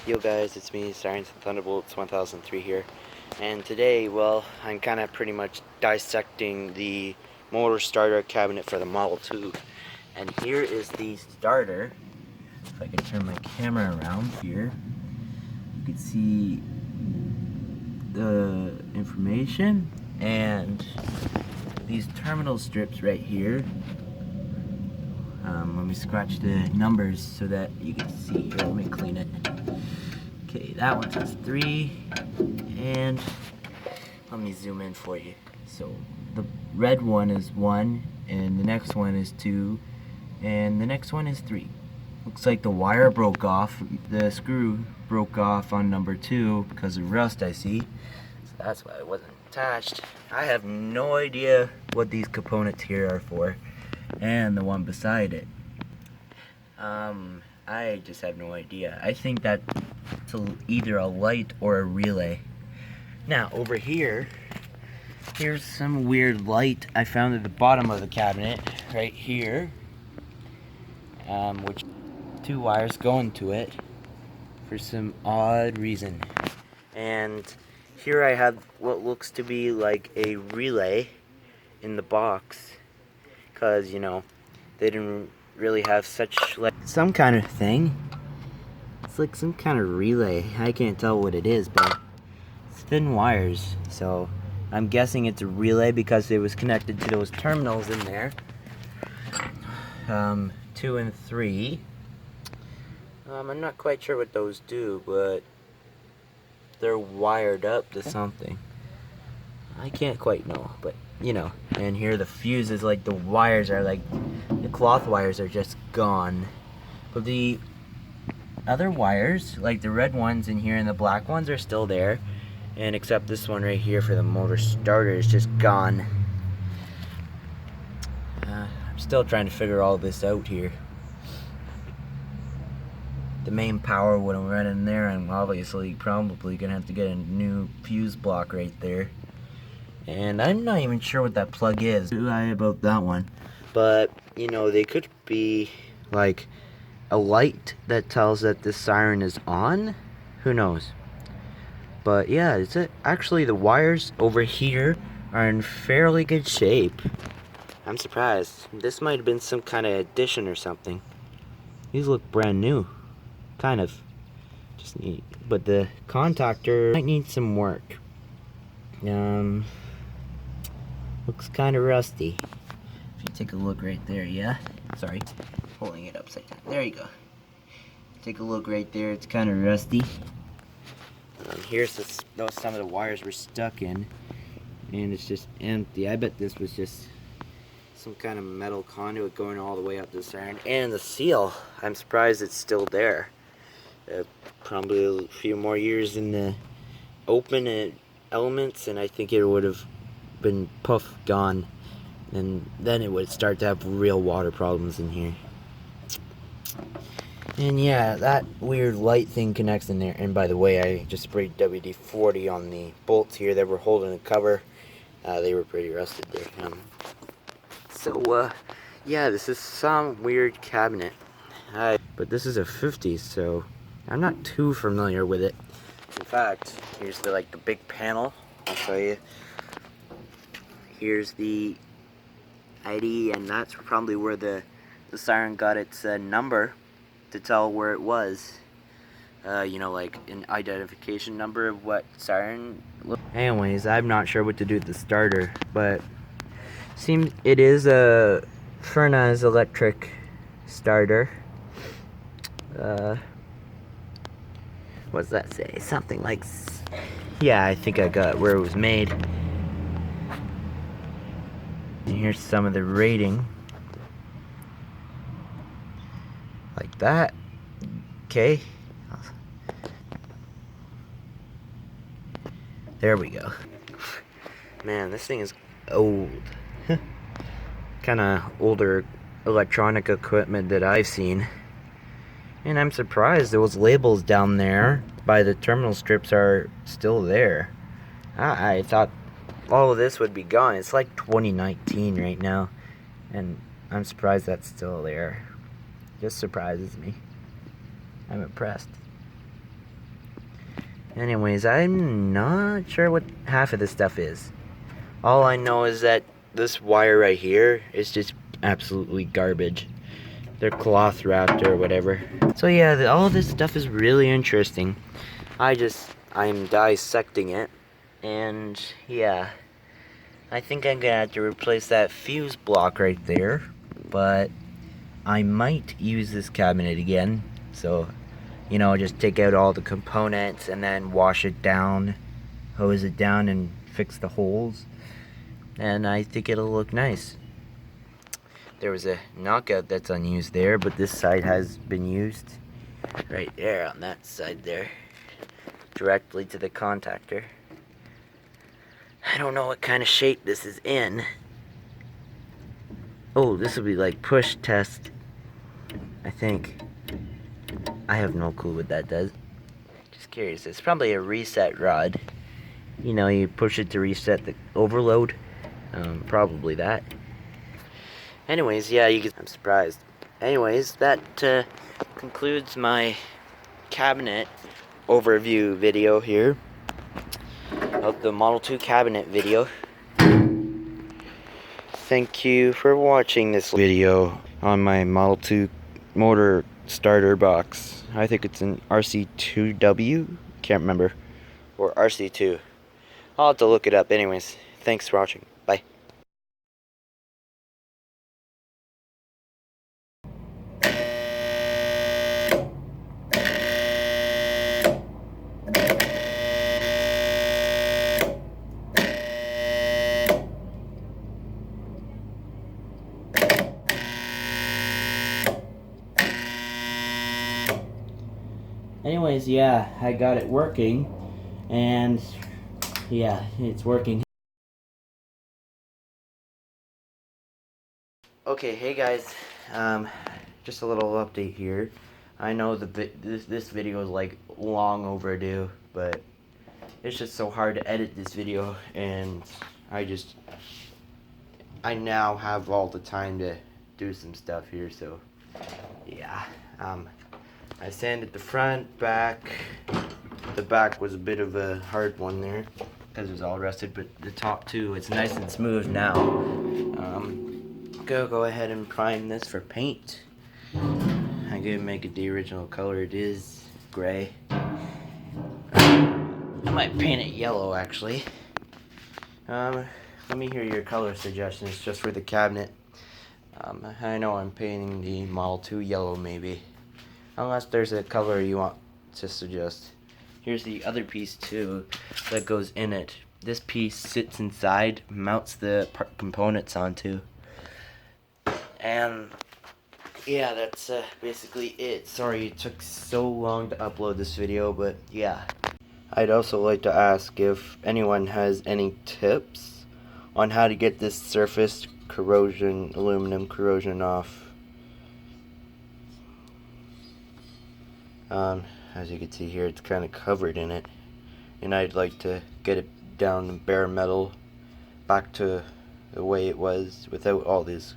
Yo guys, it's me, Sirens and Thunderbolts 1003 here, and today, well, I'm kind of pretty much dissecting the motor starter cabinet for the Model 2, and here is the starter. If I can turn my camera around here, you can see the information and these terminal strips right here. Let me scratch the numbers so that you can see. Here, let me clean it. Okay, that one says 3, and let me zoom in for you. So the red one is 1, and the next one is 2, and the next one is 3. Looks like the wire broke off. The screw broke off on number 2 because of rust, I see. So that's why it wasn't attached. I have no idea what these components here are for, and the one beside it. I just have no idea. I think that's either a light or a relay. Now, over here, here's some weird light I found at the bottom of the cabinet, right here, which 2 wires go into it for some odd reason. And here I have what looks to be like a relay in the box, because, you know, they didn't really have such, like, some kind of thing. It's like some kind of relay. I can't tell what it is, but it's thin wires, so I'm guessing it's a relay because it was connected to those terminals in there. 2 and 3. I'm not quite sure what those do, but they're wired up to something. I can't quite know, but you know. And here the fuses, like the wires are like, the cloth wires are just gone. But the other wires, like the red ones in here and the black ones, are still there. And except this one right here for the motor starter is just gone. I'm still trying to figure all this out here. The main power would have run in there, and obviously probably gonna have to get a new fuse block right there. And I'm not even sure what that plug is. About that one. But, you know, they could be like a light that tells that the siren is on. Who knows? But yeah, it's actually the wires over here are in fairly good shape. I'm surprised. This might have been some kind of addition or something. These look brand new. Kind of. Just neat. But the contactor might need some work. Looks kind of rusty. If you take a look right there, yeah? Sorry, holding it upside down. There you go. Take a look right there, it's kind of rusty. Here's some of the wires were stuck in, and it's just empty. I bet this was just some kind of metal conduit going all the way up the siren. And the seal, I'm surprised it's still there. Probably a few more years in the open elements, and I think it would have been gone, and then it would start to have real water problems in here. And yeah, that weird light thing connects in there. And by the way, I just sprayed WD-40 on the bolts here that were holding the cover. They were pretty rusted there. Yeah, this is some weird cabinet. But this is a 50s, so I'm not too familiar with it. In fact, here's the big panel. I'll show you. Here's the ID, and that's probably where the siren got its number to tell where it was. You know, like an identification number of what siren. Anyways, I'm not sure what to do with the starter, but seems it is a Furnace electric starter. What's that say? Something like, yeah, I think I got where it was made. And here's some of the rating. Like that. Okay. There we go. Man, this thing is old. Kind of older electronic equipment that I've seen. And I'm surprised those labels down there by the terminal strips are still there. I thought all of this would be gone. It's like 2019 right now, and I'm surprised that's still there. Just surprises me. I'm impressed. Anyways, I'm not sure what half of this stuff is. All I know is that this wire right here is just absolutely garbage. They're cloth wrapped or whatever. So yeah, all this stuff is really interesting. I'm dissecting it. And yeah, I think I'm gonna have to replace that fuse block right there. But I might use this cabinet again. So, you know, just take out all the components and then wash it down, hose it down and fix the holes. And I think it'll look nice. There was a knockout that's unused there, but this side has been used. Right there on that side there. Directly to the contactor. I don't know what kind of shape this is in. Oh, this will be like push test, I think. I have no clue what that does. Just curious. It's probably a reset rod. You know, you push it to reset the overload. Probably that. Anyways, yeah, I'm surprised. Anyways, that concludes my cabinet overview video here of the Model 2 cabinet video. Thank you for watching this video on my Model 2 motor starter box. I think it's an RC2W, can't remember, or RC2. I'll have to look it up. Anyways, thanks for watching. Bye. Anyways, yeah, I got it working, and yeah, it's working. Okay, hey guys, just a little update here. I know this video is like long overdue, but it's just so hard to edit this video, and I now have all the time to do some stuff here, so yeah. I sanded the front, back. The back was a bit of a hard one there because it was all rusted, but the top too, it's nice and smooth now. Go ahead and prime this for paint. I'm gonna make it the original color. It is gray. I might paint it yellow actually. Let me hear your color suggestions just for the cabinet. I know I'm painting the Model 2 yellow maybe. Unless there's a color you want to suggest. Here's the other piece too that goes in it. This piece sits inside, mounts the components onto. And yeah, that's basically it. Sorry it took so long to upload this video, but yeah. I'd also like to ask if anyone has any tips on how to get this surface corrosion, aluminum corrosion off. As you can see here, it's kind of covered in it, and I'd like to get it down to bare metal, back to the way it was without all this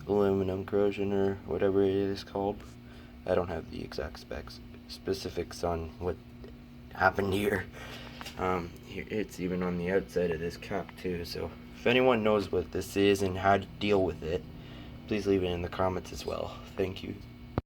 aluminum corrosion or whatever it is called. I don't have the exact specifics on what happened here. Here it's even on the outside of this cap too, so if anyone knows what this is and how to deal with it, please leave it in the comments as well. Thank you.